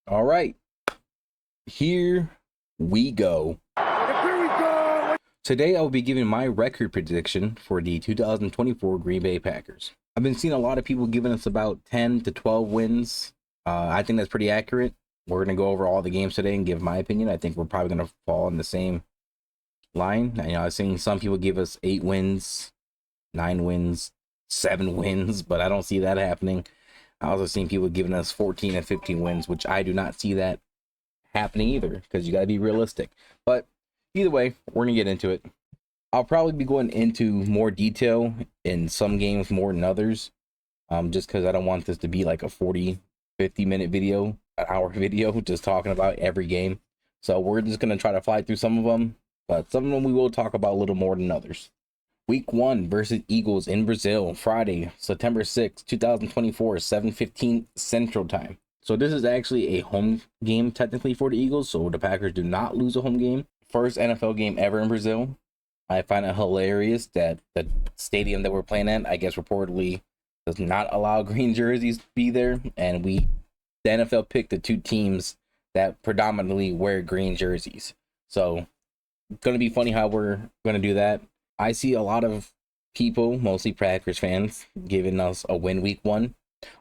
All right, here we go. Today I will be giving my record prediction for the 2024 Green Bay Packers. I've been seeing a lot of people giving us about 10 to 12 wins. I think that's pretty accurate. We're going to go over all the games today and give my opinion. I think we're probably going to fall in the same line. I've seen some people give us 8 wins, 9 wins, 7 wins, but I don't see that happening. I also seen people giving us 14 and 15 wins, which I do not see that happening either, because you got to be realistic. But either way, we're going to get into it. I'll probably be going into more detail in some games more than others, just because I don't want this to be like a 40-50 minute video, an hour video, just talking about every game. So we're just going to try to fly through some of them, but some of them we will talk about a little more than others. Week 1 versus Eagles in Brazil, Friday, September 6th, 2024, 7:15 Central Time. So this is actually a home game technically for the Eagles, so the Packers do not lose a home game. First NFL game ever in Brazil. I find it hilarious that the stadium that we're playing at, I guess reportedly, does not allow green jerseys to be there, and the NFL picked the 2 teams that predominantly wear green jerseys. So it's going to be funny how we're going to do that. I see a lot of people, mostly Packers fans, giving us a win week 1.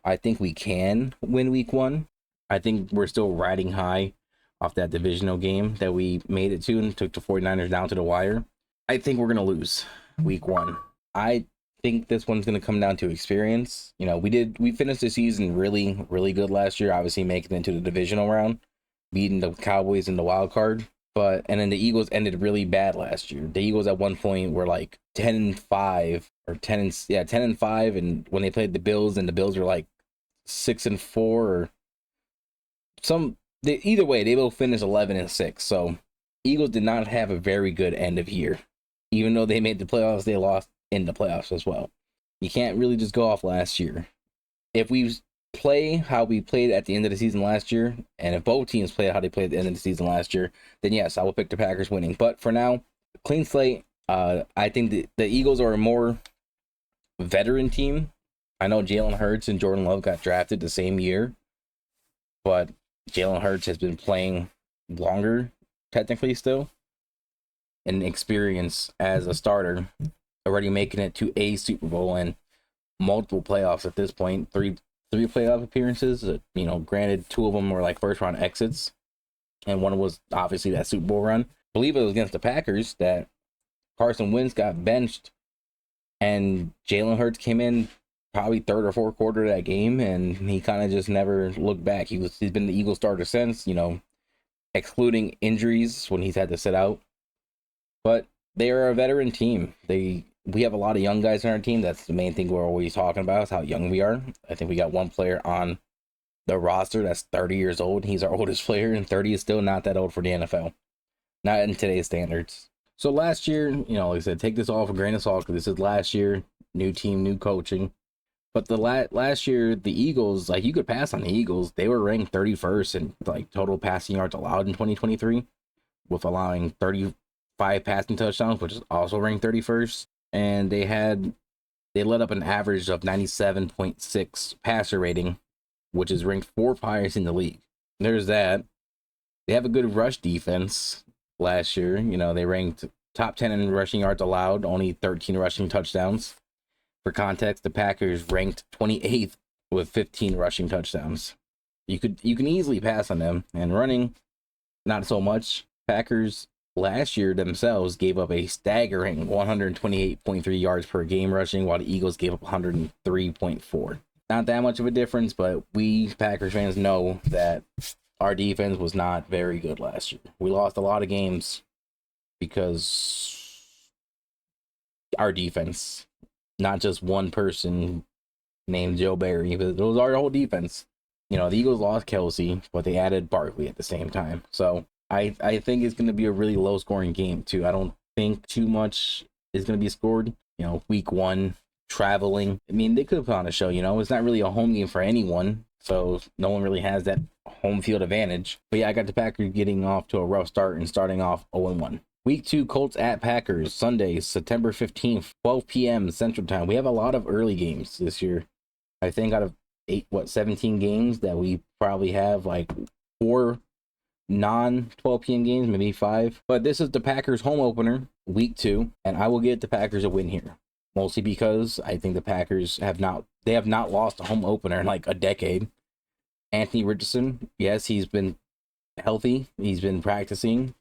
I think we can win week 1. I think we're still riding high off that divisional game that we made it to and took the 49ers down to the wire. I think we're going to lose week 1. I think this one's going to come down to experience. We finished the season really, really good last year, obviously making it into the divisional round, beating the Cowboys in the wild card. And then the Eagles ended really bad last year. The Eagles at one point were like 10-5 or 10-5, and when they played the Bills, and the Bills were like 6-4 or either way, they will finish 11-6. So Eagles did not have a very good end of year. Even though they made the playoffs, they lost in the playoffs as well. You can't really just go off last year. If we play how we played at the end of the season last year, and if both teams play how they played at the end of the season last year, then yes, I will pick the Packers winning. But for now, clean slate. I think the Eagles are a more veteran team. I know Jalen Hurts and Jordan Love got drafted the same year, but Jalen Hurts has been playing longer, technically still, and experience as a starter, already making it to a Super Bowl and multiple playoffs at this point. Three playoff appearances. Granted, 2 of them were like first round exits, and one was obviously that Super Bowl run. I believe it was against the Packers that Carson Wentz got benched, and Jalen Hurts came in probably third or fourth quarter of that game, and he kind of just never looked back. He's been the Eagle starter since, excluding injuries when he's had to sit out. But they are a veteran team. We have a lot of young guys on our team. That's the main thing we're always talking about, is how young we are. I think we got one player on the roster that's 30 years old. He's our oldest player, and 30 is still not that old for the NFL. Not in today's standards. So last year, like I said, take this all for a grain of salt, because this is last year, new team, new coaching. But the last year, the Eagles, you could pass on the Eagles. They were ranked 31st in total passing yards allowed in 2023, with allowing 35 passing touchdowns, which is also ranked 31st. And they let up an average of 97.6 passer rating, which is ranked 4th highest in the league. There's that. They have a good rush defense last year. They ranked top 10 in rushing yards allowed, only 13 rushing touchdowns. For context, the Packers ranked 28th with 15 rushing touchdowns. You can easily pass on them, and running, not so much. Packers last year themselves gave up a staggering 128.3 yards per game rushing, while the Eagles gave up 103.4. Not that much of a difference, but we Packers fans know that our defense was not very good last year. We lost a lot of games because our defense, not just one person named Joe Barry, but it was our whole defense. The Eagles lost Kelsey, but they added Barkley at the same time. So I think it's going to be a really low scoring game too. I don't think too much is going to be scored. Week 1, traveling. They could have put on a show. It's not really a home game for anyone, so no one really has that home field advantage. But yeah, I got the Packers getting off to a rough start and starting off 0-1. Week 2, Colts at Packers, Sunday, September 15th, 12 p.m. Central Time. We have a lot of early games this year. I think out of 17 games that we probably have 4 non 12 p.m. games, maybe 5. But this is the Packers home opener, week 2, and I will get the Packers a win here. Mostly because I think the Packers have not lost a home opener in like a decade. Anthony Richardson, yes, he's been healthy. He's been practicing.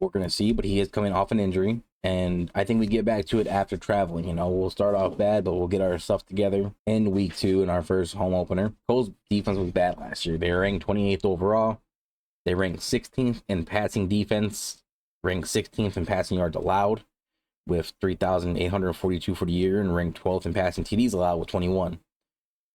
We're going to see, but he is coming off an injury. And I think we get back to it after traveling. We'll start off bad, but we'll get our stuff together in week 2 in our first home opener. Colts defense was bad last year. They were ranked 28th overall. They ranked 16th in passing defense, ranked 16th in passing yards allowed with 3,842 for the year, and ranked 12th in passing TDs allowed with 21.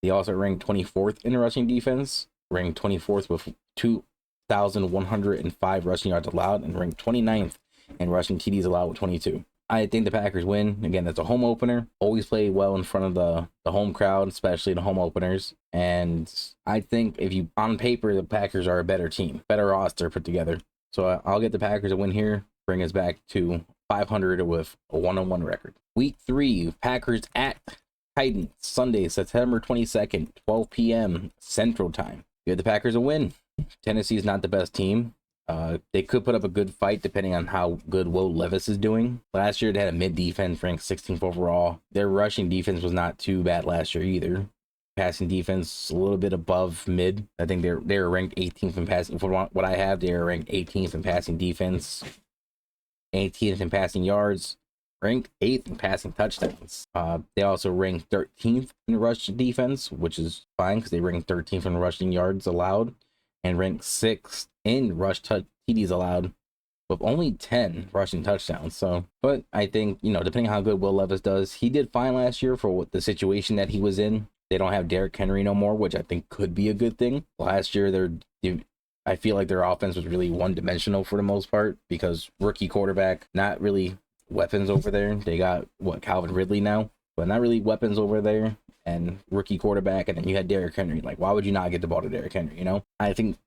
They also ranked 24th in rushing defense, ranked 24th with 2,105 rushing yards allowed, and ranked 29th in rushing TDs allowed with 22. I think the Packers win. Again, that's a home opener. Always play well in front of the home crowd, especially the home openers. And I think on paper, the Packers are a better team, better roster put together. So I'll get the Packers a win here, bring us back to 500 with a 1-1 record. Week 3, Packers at Titans, Sunday, September 22nd, 12 p.m. Central Time. Give the Packers a win. Tennessee is not the best team. They could put up a good fight depending on how good Will Levis is doing. Last year, they had a mid defense ranked 16th overall. Their rushing defense was not too bad last year either. Passing defense a little bit above mid. I think they're ranked 18th in passing. For what I have, they're ranked 18th in passing defense, 18th in passing yards, ranked 8th in passing touchdowns. They also ranked 13th in rush defense, which is fine because they ranked 13th in rushing yards allowed, and ranked 6th in rush TDs allowed with only 10 rushing touchdowns. So, but I think, depending on how good Will Levis does, he did fine last year for the situation that he was in. They don't have Derrick Henry no more, which I think could be a good thing. Last year, I feel like their offense was really one-dimensional for the most part because rookie quarterback, not really weapons over there. They got, Calvin Ridley now, but not really weapons over there, and rookie quarterback, and then you had Derrick Henry. Like, why would you not get the ball to Derrick Henry, I think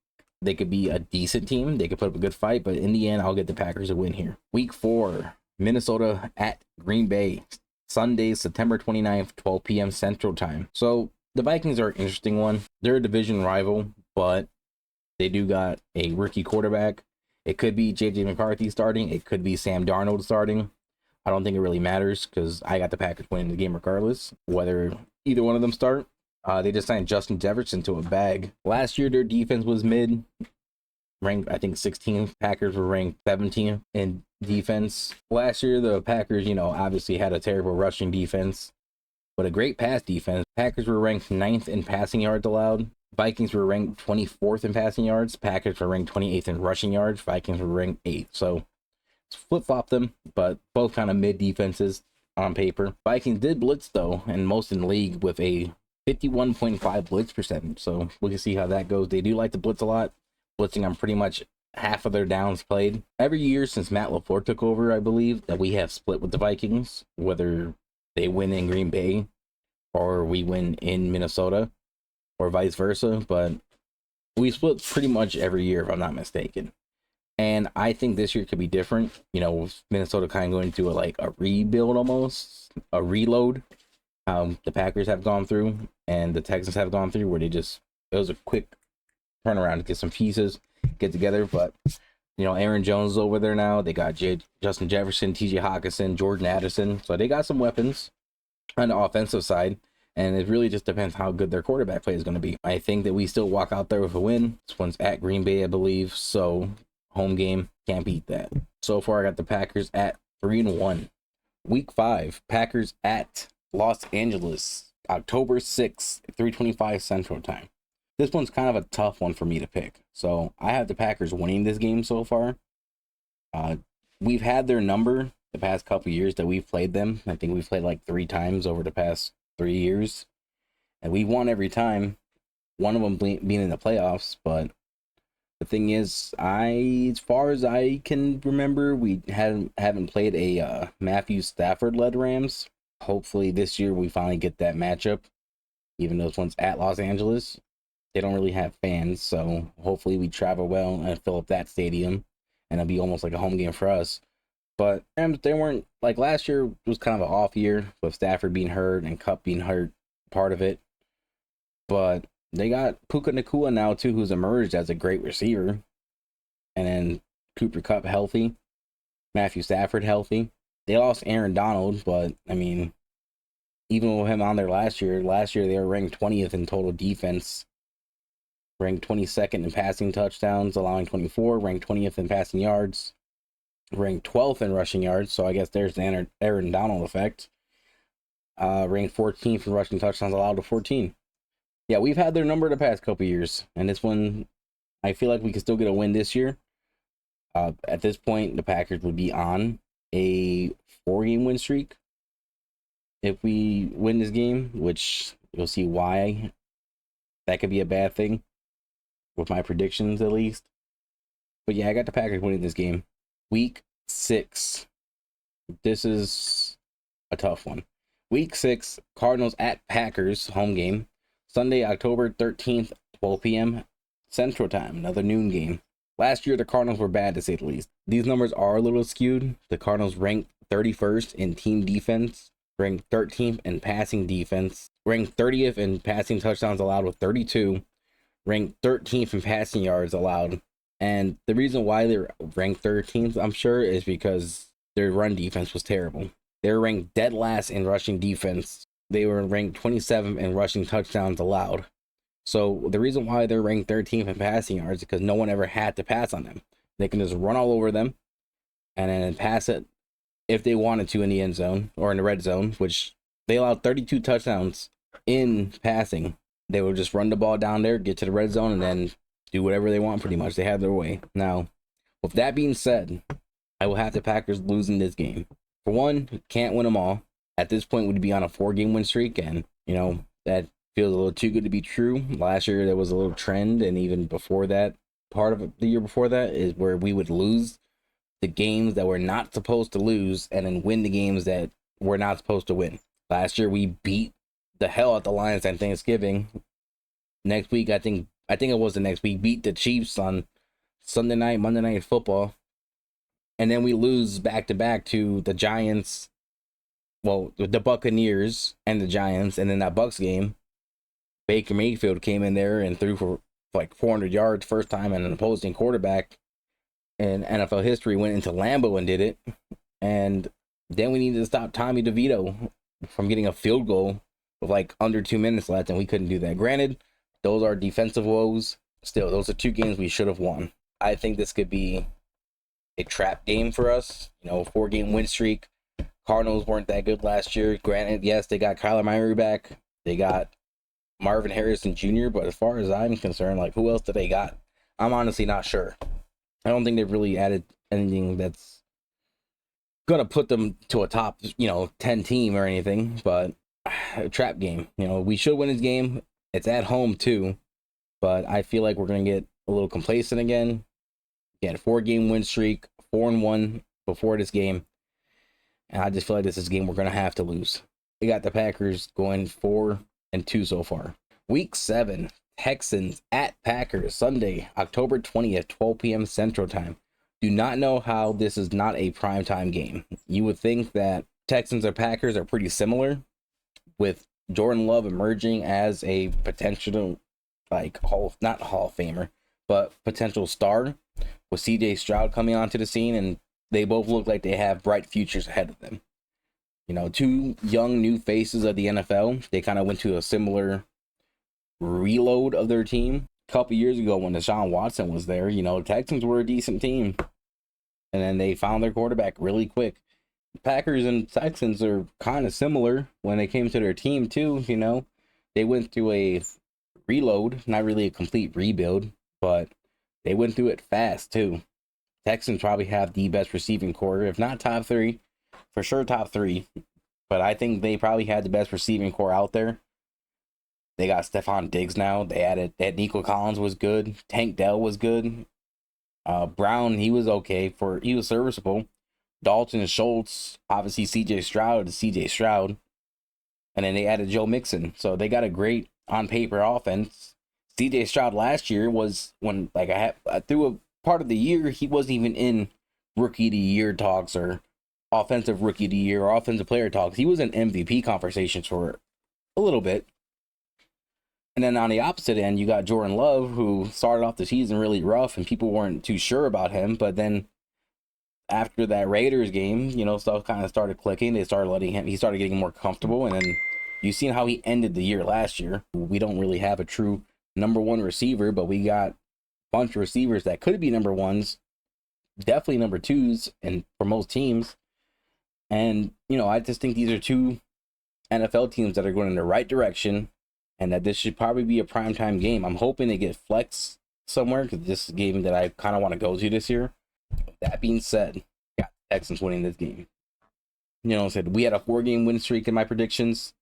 they could be a decent team. They could put up a good fight, but in the end, I'll get the Packers a win here. Week 4, Minnesota at Green Bay, Sunday, September 29th, 12 p.m. Central Time. So the Vikings are an interesting one. They're a division rival, but they do got a rookie quarterback. It could be J.J. McCarthy starting. It could be Sam Darnold starting. I don't think it really matters because I got the Packers winning the game regardless, whether either one of them start. They just signed Justin Jefferson to a bag. Last year, their defense was mid, ranked, I think, 16th. Packers were ranked 17th in defense. Last year, the Packers, obviously had a terrible rushing defense, but a great pass defense. Packers were ranked 9th in passing yards allowed. Vikings were ranked 24th in passing yards. Packers were ranked 28th in rushing yards. Vikings were ranked 8th. So flip-flop them, but both kind of mid defenses on paper. Vikings did blitz, though, and most in the league with a 51.5 blitz percentage. So we can see how that goes. They do like to blitz a lot, blitzing on pretty much half of their downs played. Every year since Matt LaFleur took over, I believe, that we have split with the Vikings, whether they win in Green Bay or we win in Minnesota or vice versa. But we split pretty much every year, if I'm not mistaken. And I think this year could be different. With Minnesota kind of going through a rebuild almost, a reload. The Packers have gone through and the Texans have gone through, where it was a quick turnaround to get some pieces, get together. But, Aaron Jones is over there now. They got Justin Jefferson, TJ Hawkinson, Jordan Addison. So they got some weapons on the offensive side. And it really just depends how good their quarterback play is going to be. I think that we still walk out there with a win. This one's at Green Bay, I believe. So home game, can't beat that. So far, I got the Packers at 3-1. Week 5, Packers at Los Angeles, October 6th, 3:25 Central Time. This one's kind of a tough one for me to pick. So I have the Packers winning this game so far. We've had their number the past couple years that we've played them. I think we've played like 3 times over the past 3 years. And we won every time. One of them being in the playoffs. But the thing is, as far as I can remember, we haven't played a Matthew Stafford-led Rams. Hopefully this year we finally get that matchup, even though this one's at Los Angeles. They don't really have fans, so hopefully we travel well and fill up that stadium, and it'll be almost like a home game for us. But they weren't, like last year was kind of an off year with Stafford being hurt and Kupp being hurt, part of it. But They got Puka Nacua now too, who's emerged as a great receiver, and then Cooper Kupp healthy, Matthew Stafford healthy. They lost Aaron Donald, but I mean, even with him on there last year they were ranked 20th in total defense, ranked 22nd in passing touchdowns, allowing 24, ranked 20th in passing yards, ranked 12th in rushing yards. So I guess there's the Aaron Donald effect. Ranked 14th in rushing touchdowns allowed to 14. Yeah, we've had their number the past couple years, and this one, I feel like we could still get a win this year. At this point, the Packers would be on a 4-game win streak if we win this game, which you'll see why that could be a bad thing with my predictions at least. But yeah, I got the Packers winning this game. Week 6. This is a tough one. Week 6, Cardinals at Packers, home game. Sunday, October 13th, 12 p.m. Central Time, another noon game. Last year, the Cardinals were bad, to say the least. These numbers are a little skewed. The Cardinals ranked 31st in team defense, ranked 13th in passing defense, ranked 30th in passing touchdowns allowed with 32, ranked 13th in passing yards allowed. And the reason why they're ranked 13th, I'm sure, is because their run defense was terrible. They were ranked dead last in rushing defense. They were ranked 27th in rushing touchdowns allowed. So the reason why they're ranked 13th in passing yards is because no one ever had to pass on them. They can just run all over them and then pass it if they wanted to in the end zone or in the red zone, which they allowed 32 touchdowns in passing. They would just run the ball down there, get to the red zone, and then do whatever they want pretty much. They have their way. Now, with that being said, I will have the Packers losing this game. For one, can't win them all. At this point, we'd be on a 4-game win streak, and, that feels a little too good to be true. Last year, there was a little trend, and even before that, part of the year before that, is where we would lose the games that we're not supposed to lose and then win the games that we're not supposed to win. Last year, we beat the hell out the Lions on Thanksgiving. Next week, I think it was the next week, beat the Chiefs on Sunday night, Monday Night Football. And then we lose back-to-back to the Giants, well, the Buccaneers and the Giants. And then that Bucs game, Baker Mayfield came in there and threw for like 400 yards first time, and an opposing quarterback in NFL history went into Lambeau and did it. And then we needed to stop Tommy DeVito from getting a field goal with like under 2 minutes left, and we couldn't do that. Granted, those are defensive woes. Still, those are 2 games we should have won. I think this could be a trap game for us. 4-game win streak. Cardinals weren't that good last year. Granted, yes, they got Kyler Murray back. They got Marvin Harrison Jr., but as far as I'm concerned, like, who else do they got? I'm honestly not sure. I don't think they've really added anything that's going to put them to a top, 10 team or anything, but a trap game. We should win this game. It's at home too, but I feel like we're going to get a little complacent again. Again, 4-game win streak, 4-1 before this game. And I just feel like this is a game we're going to have to lose. We got the Packers going 4-2 so far. Week 7, Texans at Packers, Sunday, October 20th, 12 p.m. Central Time. Do not know how this is not a primetime game. You would think that Texans or Packers are pretty similar, with Jordan Love emerging as a potential, not Hall of Famer, but potential star, with CJ Stroud coming onto the scene, and they both look like they have bright futures ahead of them. 2 young new faces of the NFL. They kind of went to a similar reload of their team. A couple years ago when Deshaun Watson was there, the Texans were a decent team. And then they found their quarterback really quick. Packers and Texans are kind of similar when they came to their team too, They went through a reload, not really a complete rebuild, but they went through it fast too. Texans probably have the best receiving core, if not top 3, for sure top 3. But I think they probably had the best receiving core out there. They got Stephon Diggs now. They added that Nico Collins was good. Tank Dell was good. Brown, he was okay, he was serviceable. Dalton and Schultz, obviously CJ Stroud is CJ Stroud. And then they added Joe Mixon. So they got a great on paper offense. CJ Stroud last year was when through a part of the year, he wasn't even in rookie of the year talks or offensive rookie of the year or offensive player talks. He was in MVP conversations for a little bit. And then on the opposite end, you got Jordan Love, who started off the season really rough, and people weren't too sure about him. But then after that Raiders game, stuff kind of started clicking. They started letting him. He started getting more comfortable, and then you've seen how he ended the year last year. We don't really have a true number one receiver, but we got a bunch of receivers that could be number ones, definitely number twos, and for most teams. And I just think these are two NFL teams that are going in the right direction, and that this should probably be a primetime game. I'm hoping they get flex somewhere because this is a game that I kind of want to go to this year. That being said, I got the Texans winning this game. I said we had a 4-game win streak in my predictions,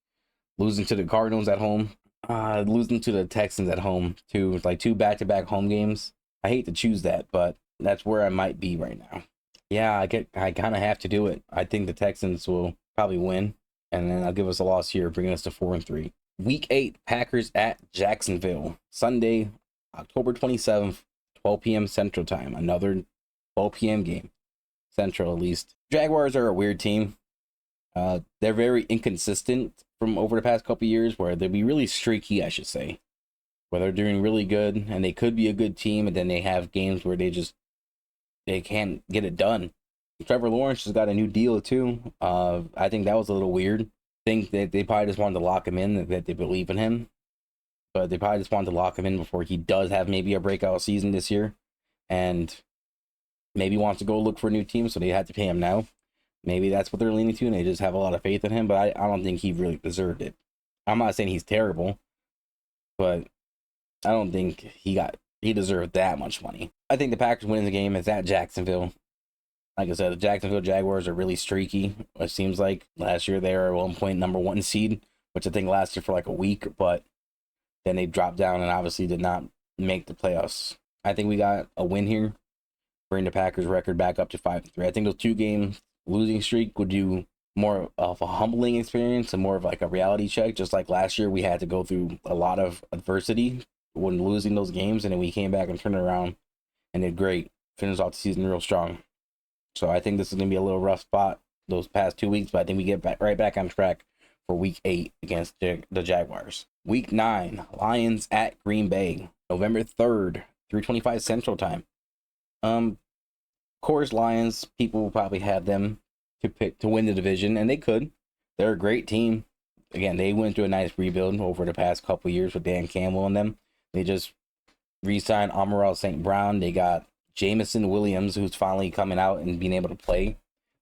losing to the Cardinals at home, losing to the Texans at home too. Like 2 back-to-back home games. I hate to choose that, but that's where I might be right now. Yeah, I kind of have to do it. I think the Texans will probably win, and then I'll give us a loss here, bringing us to 4-3. Week 8, Packers at Jacksonville, Sunday, October 27th, 12 p.m. Central Time. Another 12 p.m. game, Central at least. Jaguars are a weird team. They're very inconsistent from over the past couple years, where they'll be really streaky, I should say. Where they're doing really good, and they could be a good team, and then they have games where they can't get it done. Trevor Lawrence has got a new deal too. I think that was a little weird. I think that they probably just wanted to lock him in, that they believe in him. But they probably just wanted to lock him in before he does have maybe a breakout season this year. And maybe wants to go look for a new team, so they had to pay him now. Maybe that's what they're leaning to, and they just have a lot of faith in him. But I don't think he really deserved it. I'm not saying he's terrible, but I don't think he deserved that much money. I think the Packers winning the game is at Jacksonville. Like I said, the Jacksonville Jaguars are really streaky. It seems like last year they were at one point number 1 seed, which I think lasted for like a week, but then they dropped down and obviously did not make the playoffs. I think we got a win here, bring the Packers record back up to 5-3. I think those 2-game losing streak would do more of a humbling experience and more of like a reality check. Just like last year, we had to go through a lot of adversity when losing those games, and then we came back and turned it around and did great. Finished off the season real strong. So I think this is going to be a little rough spot those past 2 weeks, but I think we get right back on track for week 8 against the Jaguars. Week 9, Lions at Green Bay, November 3rd, 3:25 Central Time. Of course, Lions, people will probably have them to pick to win the division, and they could. They're a great team. Again, they went through a nice rebuild over the past couple of years with Dan Campbell and them. They just re-signed Amon-Ra St. Brown. They got Jamison Williams, who's finally coming out and being able to play.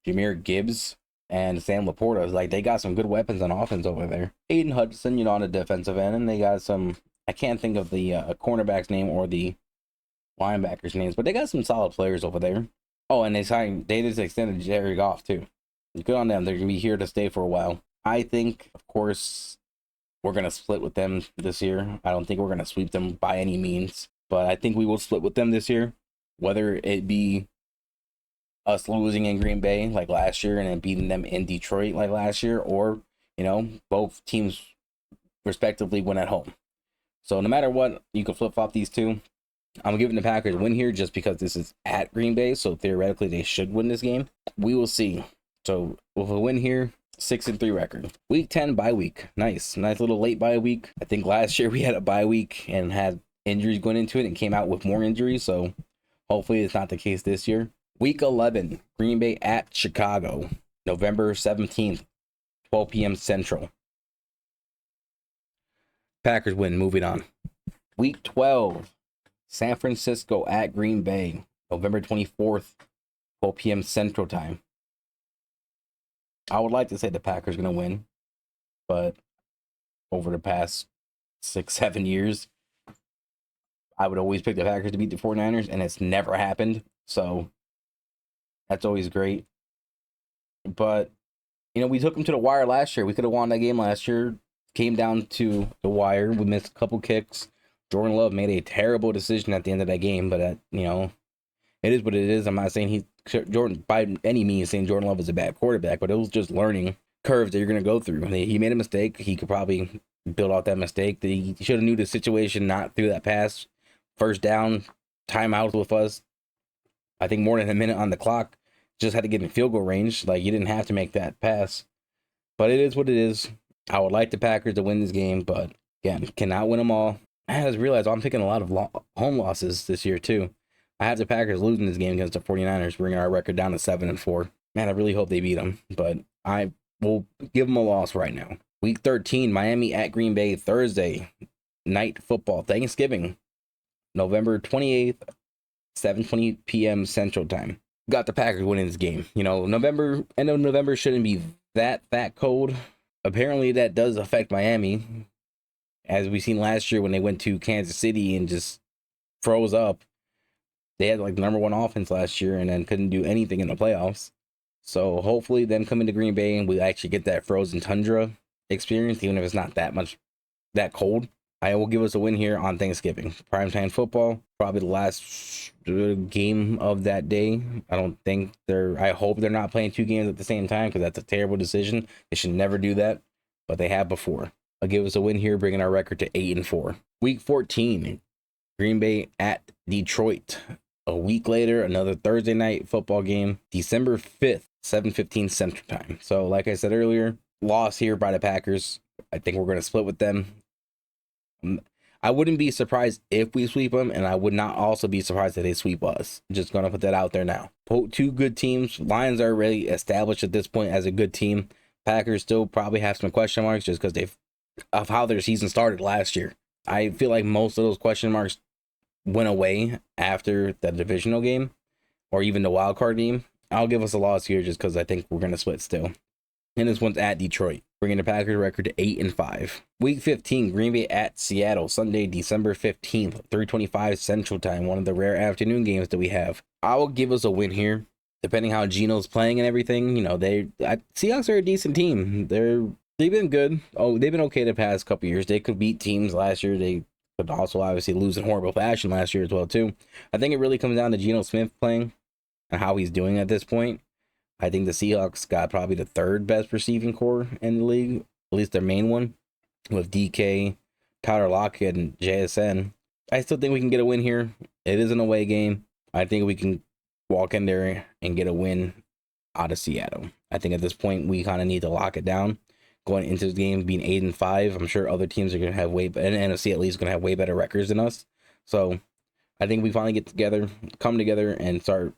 Jahmyr Gibbs and Sam Laporta. Like, they got some good weapons on offense over there. Aiden Hudson, on the defensive end, and they got some. I can't think of the cornerback's name or the linebackers' names, but they got some solid players over there. Oh, and they just extended Jared Goff too. Good on them. They're gonna be here to stay for a while. I think, of course, we're gonna split with them this year. I don't think we're gonna sweep them by any means, but I think we will split with them this year. Whether it be us losing in Green Bay like last year and then beating them in Detroit like last year, or both teams respectively win at home. So no matter what, you can flip-flop these two. I'm giving the Packers a win here just because this is at Green Bay, so theoretically they should win this game. We will see. So with a win here, 6-3 record. Week 10 bye week. Nice little late bye week. I think last year we had a bye week and had injuries going into it and came out with more injuries, so hopefully it's not the case this year. Week 11, Green Bay at Chicago, November 17th, 12 p.m. Central. Packers win, moving on. Week 12, San Francisco at Green Bay, November 24th, 12 p.m. Central Time. I would like to say the Packers are going to win, but over the past 6-7 years, I would always pick the Packers to beat the 49ers, and it's never happened. So that's always great. But, we took them to the wire last year. We could have won that game last year. Came down to the wire. We missed a couple kicks. Jordan Love made a terrible decision at the end of that game, but, it is what it is. I'm not saying Jordan, by any means, saying Jordan Love is a bad quarterback, but it was just learning curves that you're going to go through. He made a mistake. He could probably build off that mistake. He should have knew the situation, not through that pass. First down, timeout with us. I think more than a minute on the clock. Just had to get in field goal range. Like, you didn't have to make that pass. But it is what it is. I would like the Packers to win this game, but Again, cannot win them all. I just realized I'm picking a lot of home losses this year too. I have the Packers losing this game against the 49ers, bringing our record down to 7-4. Man, I really hope they beat them, but I will give them a loss right now. Week 13, Miami at Green Bay, Thursday night football, Thanksgiving, November 28th, 7:20 p.m. Central Time. Got the Packers winning this game. You know, end of November shouldn't be that cold. Apparently, that does affect Miami, as we seen last year when they went to Kansas City and just froze up. They had like the number one offense last year and then couldn't do anything in the playoffs. So hopefully, them coming to Green Bay and we actually get that frozen tundra experience, even if it's not that cold. I will give us a win here on Thanksgiving. Primetime football, probably the last game of that day. I hope they're not playing two games at the same time, because that's a terrible decision. They should never do that, but they have before. I'll give us a win here, bringing our record to 8-4. Week 14, Green Bay at Detroit. A week later, another Thursday night football game, December 5th, 7:15 Central Time. So like I said earlier, loss here by the Packers. I think we're going to split with them. I wouldn't be surprised if we sweep them, and I would not also be surprised if they sweep us. Just going to put that out there now. Two good teams. Lions are already established at this point as a good team. Packers still probably have some question marks just because of how their season started last year. I feel like most of those question marks went away after the divisional game or even the wild card game. I'll give us a loss here just because I think we're going to split still. And this one's at Detroit, bringing the Packers record to 8-5. Week 15, Green Bay at Seattle, Sunday, December 15th, 3:25 Central Time, one of the rare afternoon games that we have. I will give us a win here, depending how Geno's playing and everything. You know, Seahawks are a decent team. They've been good. Oh, they've been okay the past couple years. They could beat teams last year. They could also obviously lose in horrible fashion last year as well too. I think it really comes down to Geno Smith playing and how he's doing at this point. I think the Seahawks got probably the third best receiving core in the league, at least their main one, with DK, Tyler Lockett, and JSN. I still think we can get a win here. It is an away game. I think we can walk in there and get a win out of Seattle. I think at this point we kind of need to lock it down. Going into this game being 8-5, I'm sure other teams are going to have and NFC at least going to have way better records than us. So I think we finally come together and start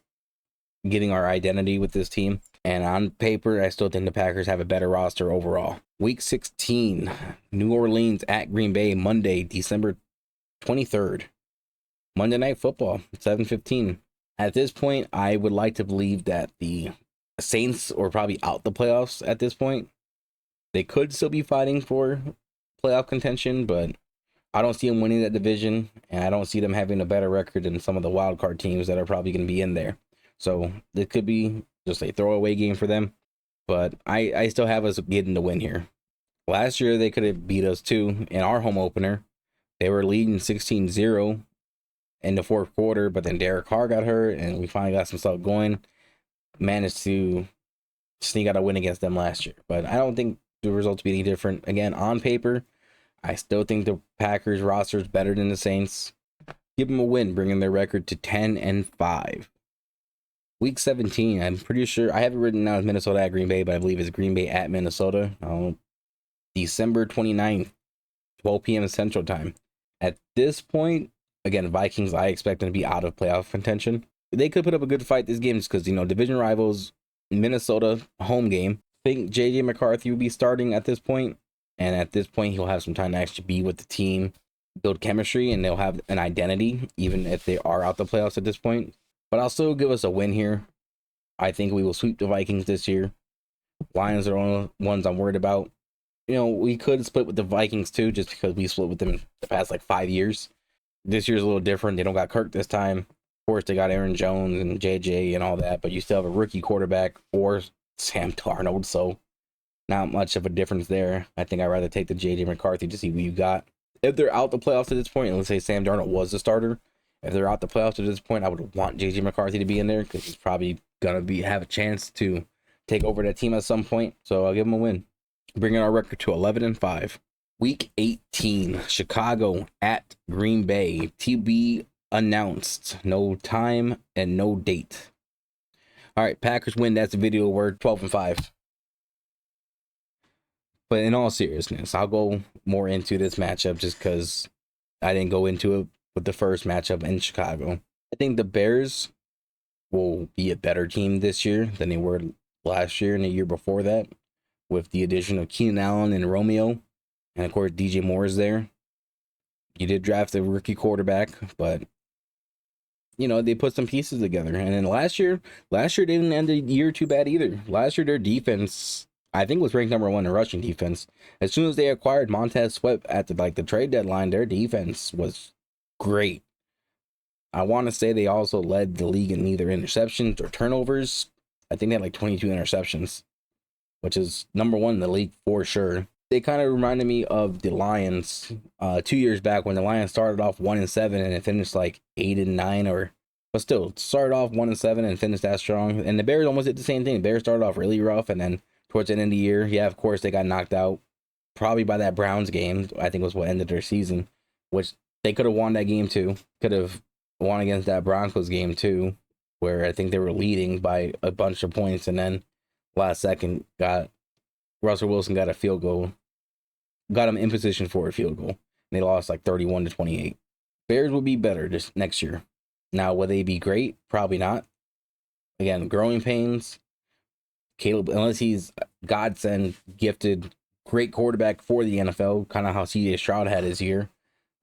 getting our identity with this team. And on paper, I still think the Packers have a better roster overall. Week 16, New Orleans at Green Bay, Monday, December 23rd. Monday Night Football, 7:15. At this point, I would like to believe that the Saints are probably out the playoffs at this point. They could still be fighting for playoff contention, but I don't see them winning that division, and I don't see them having a better record than some of the wild card teams that are probably going to be in there. So it could be just a throwaway game for them, but I still have us getting the win here. Last year, they could have beat us too in our home opener. They were leading 16-0 in the fourth quarter, but then Derek Carr got hurt, and we finally got some stuff going. Managed to sneak out a win against them last year, but I don't think the results be any different. Again, on paper, I still think the Packers roster is better than the Saints. Give them a win, bringing their record to 10-5. Week 17, I'm pretty sure, I have it written down as Minnesota at Green Bay, but I believe it's Green Bay at Minnesota. December 29th, 12 p.m. Central Time. At this point, again, Vikings, I expect them to be out of playoff contention. They could put up a good fight this game just because, division rivals, Minnesota, home game. I think J.J. McCarthy will be starting at this point, and at this point, he'll have some time to actually be with the team, build chemistry, and they'll have an identity, even if they are out the playoffs at this point. But I'll still give us a win here. I think we will sweep the Vikings this year. Lions are the only ones I'm worried about. We could split with the Vikings too, just because we split with them in the past 5 years. This year's a little different. They don't got Kirk this time. Of course, they got Aaron Jones and JJ and all that, but you still have a rookie quarterback or Sam Darnold, so not much of a difference there. I think I'd rather take the JJ McCarthy to see who you got. If they're out the playoffs at this point, and let's say Sam Darnold was the starter, if they're out the playoffs at this point, I would want JJ McCarthy to be in there because he's probably gonna have a chance to take over that team at some point. So I'll give him a win, bringing our record to 11-5. Week 18, Chicago at Green Bay, to be announced. No time and no date. All right, Packers win. That's the video. We're 12-5. But in all seriousness, I'll go more into this matchup just because I didn't go into it with the first matchup in Chicago. I think the Bears will be a better team this year than they were last year and the year before that, with the addition of Keenan Allen and Romeo, and of course DJ Moore is there. You did draft a rookie quarterback, but you know they put some pieces together. And then last year they didn't end the year too bad either. Last year their defense, I think, was ranked #1 in rushing defense. As soon as they acquired Montez Sweat at the trade deadline, their defense was great. I want to say they also led the league in either interceptions or turnovers. I think they had like 22 interceptions, which is #1 in the league for sure. They kind of reminded me of the Lions 2 years back when the Lions started off 1-7 and it finished like 8-9, but still started off 1-7 and finished that strong. And the Bears almost did the same thing. The Bears started off really rough, and then towards the end of the year, yeah, of course they got knocked out probably by that Browns game. I think was what ended their season, which they could have won that game too. Could have won against that Broncos game too, where I think they were leading by a bunch of points, and then last second Russell Wilson got a field goal, got him in position for a field goal, and they lost like 31-28. Bears will be better this next year. Now, will they be great? Probably not. Again, growing pains. Caleb, unless he's godsend gifted, great quarterback for the NFL, kind of how CJ Stroud had his year.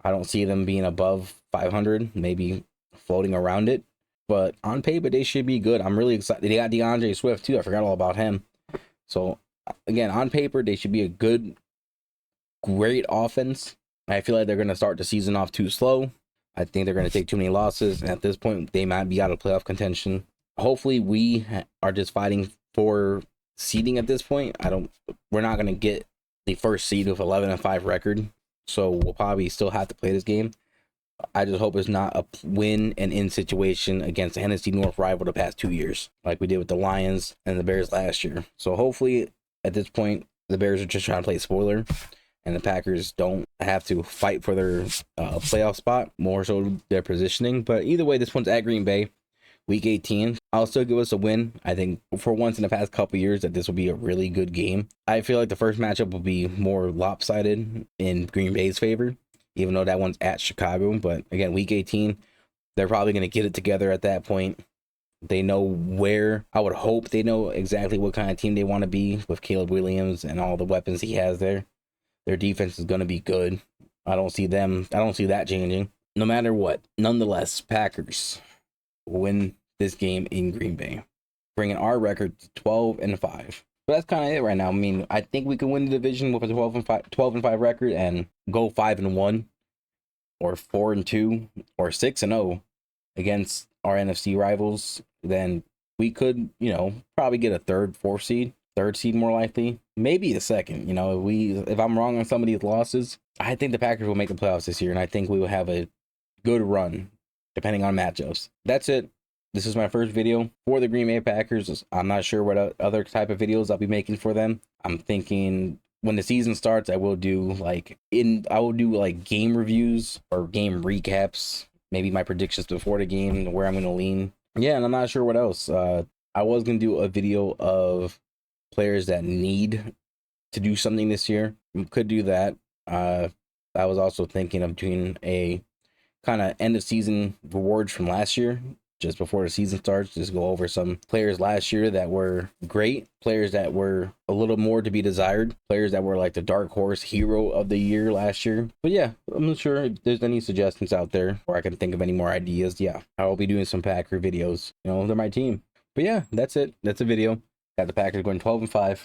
I don't see them being above 500, maybe floating around it. But on paper, they should be good. I'm really excited. They got DeAndre Swift, too. I forgot all about him. So, again, on paper, they should be a good, great offense. I feel like they're going to start the season off too slow. I think they're going to take too many losses. And at this point, they might be out of playoff contention. Hopefully, we are just fighting for seeding at this point. We're not going to get the first seed with 11-5 record. So we'll probably still have to play this game. I just hope it's not a win and in situation against the NFC North rival the past 2 years, like we did with the Lions and the Bears last year. So hopefully at this point, the Bears are just trying to play spoiler, and the Packers don't have to fight for their playoff spot, more so their positioning. But either way, this one's at Green Bay, Week 18. I'll still give us a win. I think for once in the past couple years that this will be a really good game. I feel like the first matchup will be more lopsided in Green Bay's favor, even though that one's at Chicago. But again, Week 18, they're probably going to get it together at that point. They know where, I would hope they know exactly what kind of team they want to be with Caleb Williams and all the weapons he has there. Their defense is going to be good. I don't see that changing no matter what. Nonetheless, Packers win this game in Green Bay, bringing our record to 12-5. But that's kind of it right now. I mean, I think we can win the division with a 12-5 record and go 5-1 or 4-2 or 6-0 against our NFC rivals. Then we could, probably get a third seed more likely, maybe a second. If I'm wrong on some of these losses, I think the Packers will make the playoffs this year, and I think we will have a good run depending on matchups. That's it. This is my first video for the Green Bay Packers. I'm not sure what other type of videos I'll be making for them. I'm thinking when the season starts, I will do game reviews or game recaps, maybe my predictions before the game, where I'm going to lean. Yeah, and I'm not sure what else. I was going to do a video of players that need to do something this year. Could do that. I was also thinking of doing a kind of end of season rewards from last year, just before the season starts. Just go over some players last year that were great, players that were a little more to be desired, players that were like the dark horse hero of the year last year. But yeah, I'm not sure if there's any suggestions out there, or I can think of any more ideas. Yeah, I will be doing some Packer videos. They're my team. But yeah, that's it. That's a video. Got the Packers going 12-5.